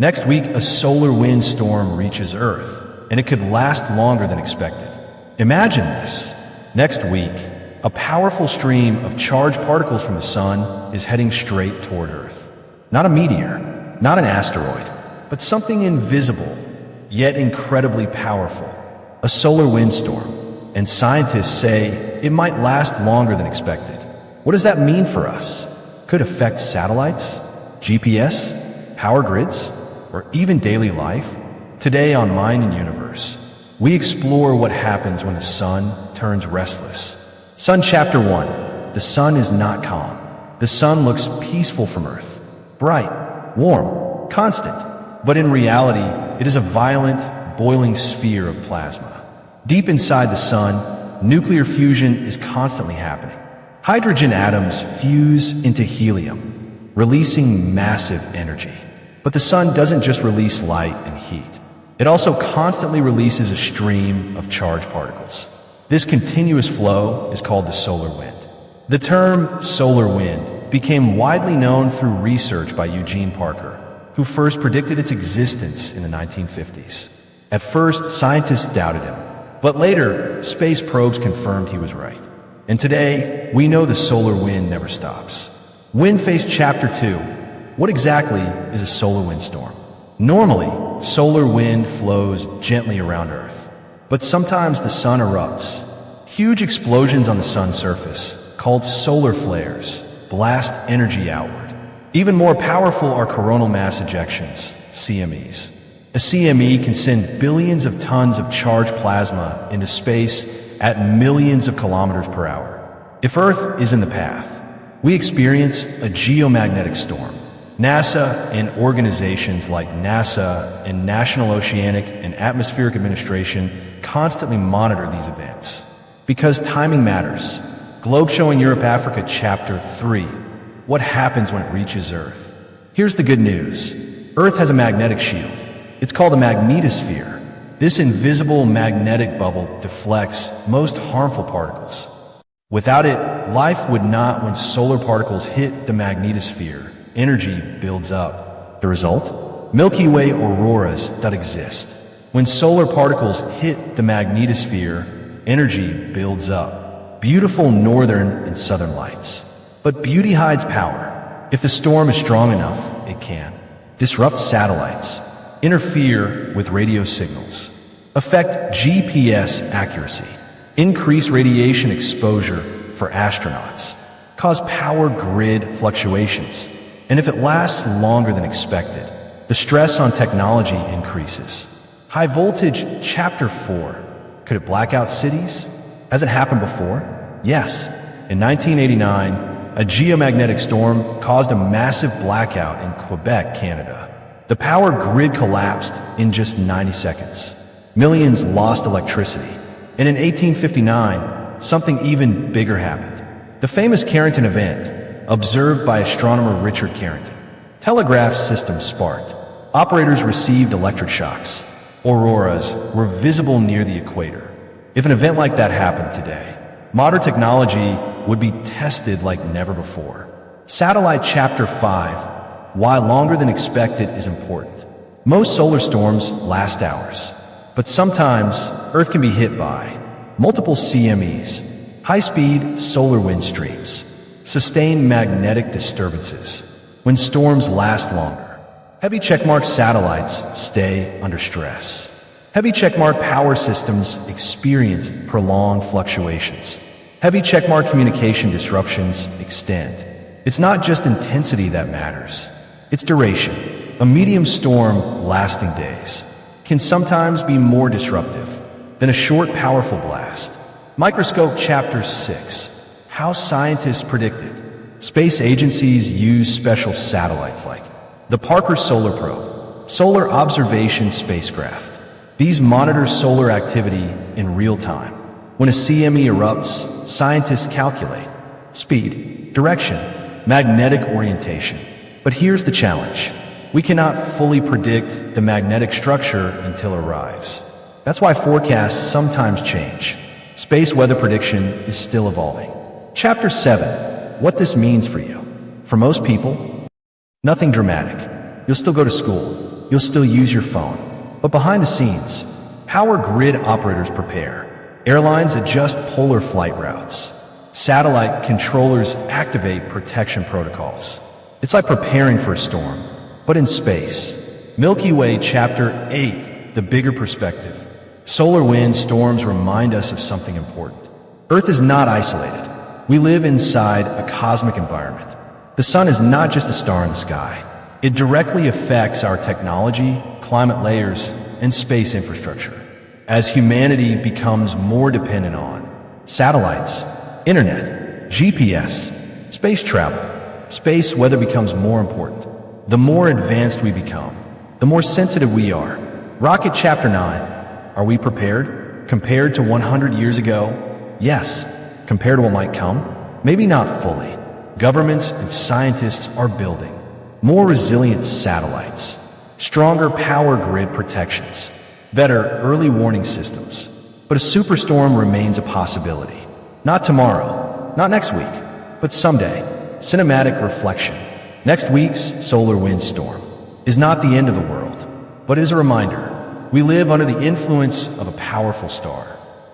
Next week, a solar wind storm reaches Earth, and it could last longer than expected. Imagine this. Next week, a powerful stream of charged particles from the sun is heading straight toward Earth. Not a meteor, not an asteroid, but something invisible, yet incredibly powerful. A solar windstorm, and scientists say it might last longer than expected. What does that mean for us? Could affect satellites, GPS, power grids, or even daily life? Today on Mind and Universe, we explore what happens when the sun turns restless. Sun Chapter 1. The sun is not calm. The sun looks peaceful from Earth. Bright, warm, constant. But in reality, it is a violent, boiling sphere of plasma. Deep inside the sun, nuclear fusion is constantly happening. Hydrogen atoms fuse into helium, releasing massive energy. But the sun doesn't just release light and heat. It also constantly releases a stream of charged particles. This continuous flow is called the solar wind. The term solar wind became widely known through research by Eugene Parker, who first predicted its existence in the 1950s. At first, scientists doubted him, but later, space probes confirmed he was right. And today, we know the solar wind never stops. Wind Phase Chapter 2. What exactly is a solar windstorm? Normally, solar wind flows gently around Earth, but sometimes the sun erupts. Huge explosions on the sun's surface, called solar flares, blast energy outward. Even more powerful are coronal mass ejections, CMEs. A CME can send billions of tons of charged plasma into space at millions of kilometers per hour. If Earth is in the path, we experience a geomagnetic storm. NASA and organizations like NASA and National Oceanic and Atmospheric Administration constantly monitor these events. Because timing matters. Globe Showing Europe Africa Chapter 3. What happens when it reaches Earth? Here's the good news. Earth has a magnetic shield. It's called a magnetosphere. This invisible magnetic bubble deflects most harmful particles. Without it, life would not. When solar particles hit the magnetosphere, energy builds up. The result? Milky Way auroras that exist. When solar particles hit the magnetosphere, energy builds up. Beautiful northern and southern lights. But beauty hides power. If the storm is strong enough, it can disrupt satellites, interfere with radio signals, affect GPS accuracy, increase radiation exposure for astronauts, cause power grid fluctuations. And if it lasts longer than expected, the stress on technology increases. High voltage Chapter 4. Could it black out cities? Has it happened before? Yes. In 1989, a geomagnetic storm caused a massive blackout in Quebec, Canada. The power grid collapsed in just 90 seconds. Millions lost electricity. And in 1859, something even bigger happened. The famous Carrington event, observed by astronomer Richard Carrington. Telegraph systems sparked. Operators received electric shocks. Auroras were visible near the equator. If an event like that happened today, modern technology would be tested like never before. Satellite Chapter 5. Why longer than expected is important. Most solar storms last hours, but sometimes Earth can be hit by multiple CMEs, high-speed solar wind streams, sustained magnetic disturbances. When storms last longer, heavy checkmark satellites stay under stress. Heavy checkmark power systems experience prolonged fluctuations. Heavy checkmark communication disruptions extend. It's not just intensity that matters, it's duration. A medium storm lasting days can sometimes be more disruptive than a short, powerful blast. Microscope Chapter 6. How scientists predicted. Space agencies use special satellites like the Parker Solar Probe, Solar Observation Spacecraft. These monitor solar activity in real time. When a CME erupts, scientists calculate speed, direction, magnetic orientation. But here's the challenge. We cannot fully predict the magnetic structure until it arrives. That's why forecasts sometimes change. Space weather prediction is still evolving. Chapter 7. What this means for you. For most people, nothing dramatic. You'll still go to school, you'll still use your phone. But behind the scenes, power grid operators prepare. Airlines adjust polar flight routes. Satellite controllers activate protection protocols. It's like preparing for a storm, but in space. Milky Way Chapter 8, The Bigger Perspective. Solar wind storms remind us of something important. Earth is not isolated. We live inside a cosmic environment. The sun is not just a star in the sky. It directly affects our technology, climate layers, and space infrastructure. As humanity becomes more dependent on satellites, internet, GPS, space travel, space weather becomes more important. The more advanced we become, the more sensitive we are. Rocket Chapter 9. Are we prepared? Compared to 100 years ago? Yes. Compared to what might come? Maybe not fully. Governments and scientists are building more resilient satellites, stronger power grid protections, better early warning systems. But a superstorm remains a possibility. Not tomorrow, not next week, but someday. Cinematic reflection. Next week's solar wind storm is not the end of the world, but is a reminder. We live under the influence of a powerful star.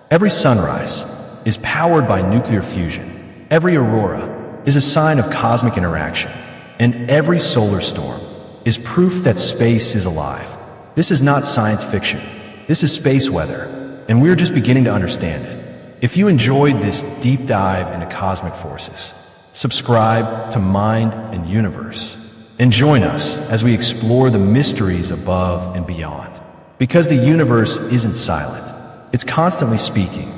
Every sunrise is powered by nuclear fusion. Every aurora is a sign of cosmic interaction. And every solar storm is proof that space is alive. This is not science fiction. This is space weather, and we're just beginning to understand it. If you enjoyed this deep dive into cosmic forces, subscribe to Mind and Universe, and join us as we explore the mysteries above and beyond. Because the universe isn't silent, it's constantly speaking.